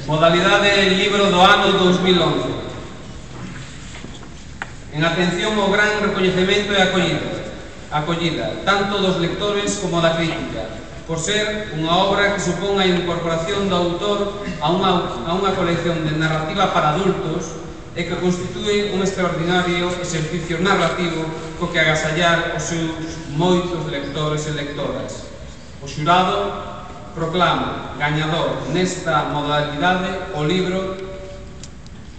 Modalidade libro do ano 2011. En atención ao gran recoñecemento e acollida, tanto dos lectores como da crítica, por ser unha obra que supón a incorporación do autor a unha colección de narrativa para adultos e que constitúe un extraordinario exercicio narrativo co que agasallar os seus moitos lectores e lectoras. O xurado proclama gañador nesta modalidade o libro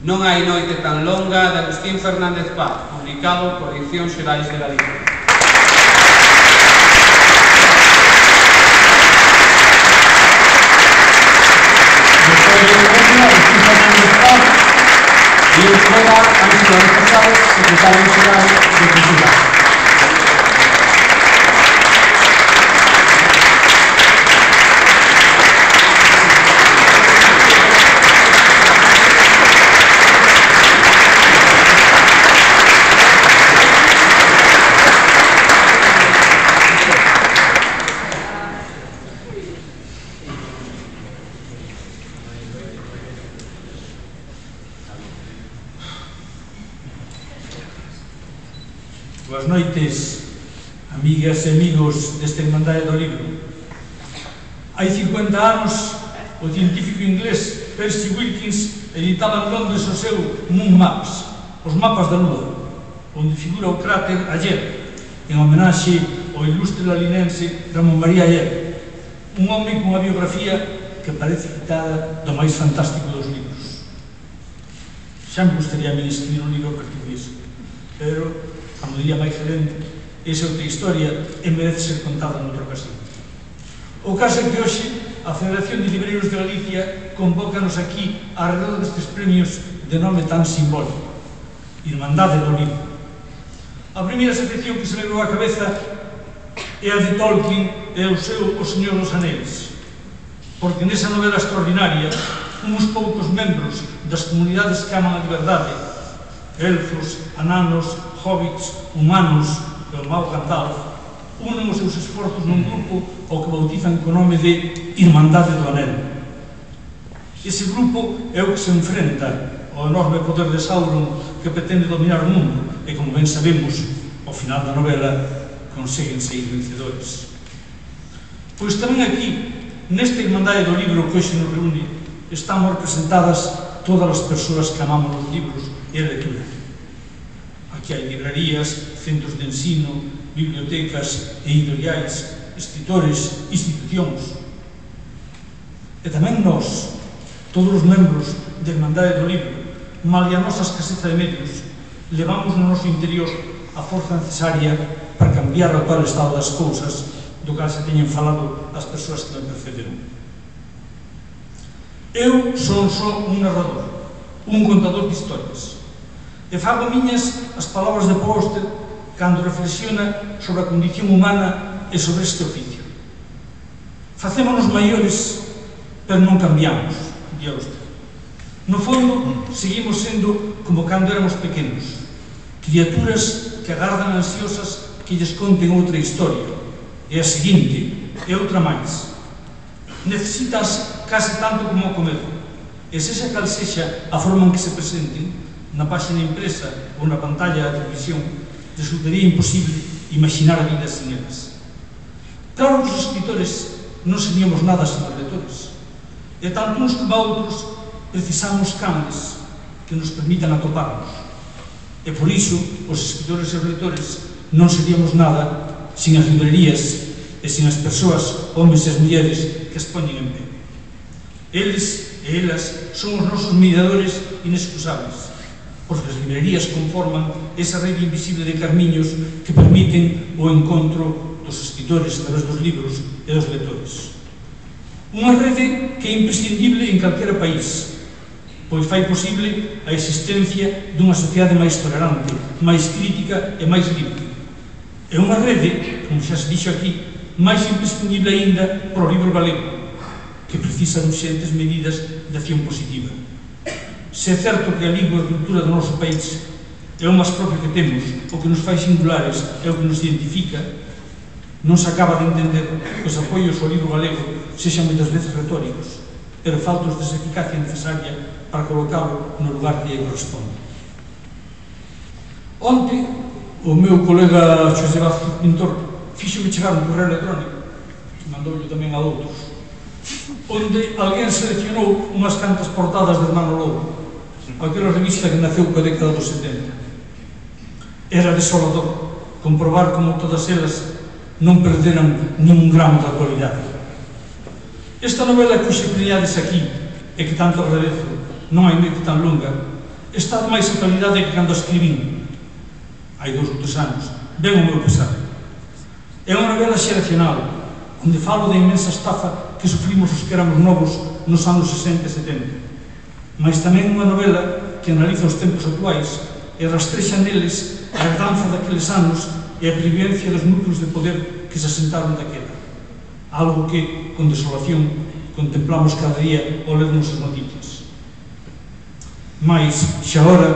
Non hai noite tan longa de Agustín Fernández Paz, publicado por Edicións Xerais de Galicia. E eu fora, antes do ano pasado, secretario xeral de Cultura. Boas noites, amigas e amigos desta Irmandade do Libro. Hai 50 anos, o científico inglés Percy Wilkins editaba en Londres o seu Moon Maps, os mapas da Lua, onde figura o cráter Ayer, en homenaxe ao ilustre lalinense Ramón María Ayer, un home con unha biografía que parece quitada do máis fantástico dos libros. Xa me gustaría a mí escribir un libro a partir disso, pero como diría Mike Helene, esa é outra historia e merece ser contada noutra ocasión. O caso é que hoxe a Federación de Libreiros de Galicia convócanos aquí alrededor destes premios de nome tan simbólico, Irmandade do Libro. A primeira sección que se me veio á cabeza é a de Tolkien e o seu O Señor dos Anéis, porque nesa novela extraordinaria uns poucos membros das comunidades que aman a liberdade, elfos, ananos, hobbits, humanos e o mau Gandalf, unen os seus esforzos nun grupo ao que bautizan co nome de Irmandade do Anel. Ese grupo é o que se enfrenta ao enorme poder de Sauron que pretende dominar o mundo e, como ben sabemos, ao final da novela conseguen sair vencedores. Pois tamén aquí, nesta Irmandade do Libro que hoxe nos reúne, estamos representadas todas as persoas que amamos os libros e a lectura. Aquí hai librarías, centros de ensino, bibliotecas e editoriais, escritores, institucións. E tamén nós, todos os membros da Irmandade do Libro, malia a nosa escaseza de medios, levamos no noso interior a forza necesaria para cambiar o actual estado das cousas do que se teñen falado as persoas que me precederon. Eu son só un narrador, un contador de historias, e fago miñas as palabras de Poster cando reflexiona sobre a condición humana e sobre este oficio. Facémonos maiores, pero non cambiamos, di Auster. No fondo, seguimos sendo como cando éramos pequenos, criaturas que agardan ansiosas que lles conten outra historia, e a seguinte, e outra máis. Necesitas case tanto como o comer, e sexa cal sexa a forma en que se presenten, na página impresa ou na pantalla da televisión, resultaría imposible imaginar a vida sin elas. Claro que os escritores non seríamos nada sen os lectores, e tanto uns como outros precisamos canles que nos permitan atoparnos, e por iso os escritores e os lectores non seríamos nada sin as librerías e sin as persoas, homens e as mulleres que as poñen en pé. Eles e elas son os nosos mediadores inescusables, porque as librerías conforman esa rede invisible de camiños que permiten o encontro dos escritores a través dos libros e dos lectores. Unha rede que é imprescindible en calquera país, pois fai posible a existencia dunha sociedade máis tolerante, máis crítica e máis libre. É unha rede, como xa se dixo aquí, máis imprescindible aínda para o libro galego, que precisa de urxentes medidas de acción positiva. Se é certo que a lingua e a cultura do noso país é o máis propio que temos, o que nos fai singulares é o que nos identifica, non se acaba de entender que os apoios ao libro galego sexan moitas veces retóricos, pero faltos desa eficacia necesaria para colocalo no lugar que lle corresponde. Onte, o meu colega Xosé Vázquez Pintor fíxome chegar un correo electrónico, mandoulle tamén a outros, onde alguén seleccionou unhas cantas portadas de Hermano Lobo, aquela revista que naceu coa década dos 70. Era desolador comprobar como todas elas non perderan nin un gramo da cualidade. Esta novela que hoxe creades aquí, e que tanto agradezo, non hai medo tan longa, está de máis a calidade que cando a escribín, hai 2 ou 3 anos, ben o meu pesar. É unha novela xeracional, onde falo da inmensa estafa que sufrimos os que éramos novos nos anos 60 e 70. Mas tamén unha novela que analiza os tempos actuais e rastrexa neles a herdanza daqueles anos e a privilencia dos núcleos de poder que se asentaron daquela. Algo que, con desolación, contemplamos cada día ao lermos as noticias. Mais, xa ora,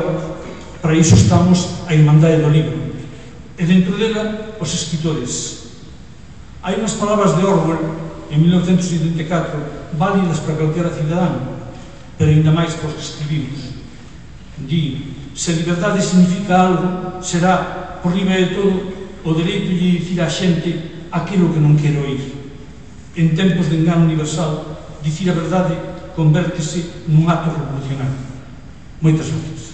para iso estamos a Irmandade do Libro, e dentro dela os escritores. Hai unhas palabras de Orwell, en 1984, válidas para calquera cidadán, pero ainda máis para os que escribimos. Di, se liberdade significa algo, será, por riba de todo, o dereito de dicir á xente aquilo que non quero oír. En tempos de engano universal, dicir a verdade convértese nun acto revolucionario. Moitas gracias.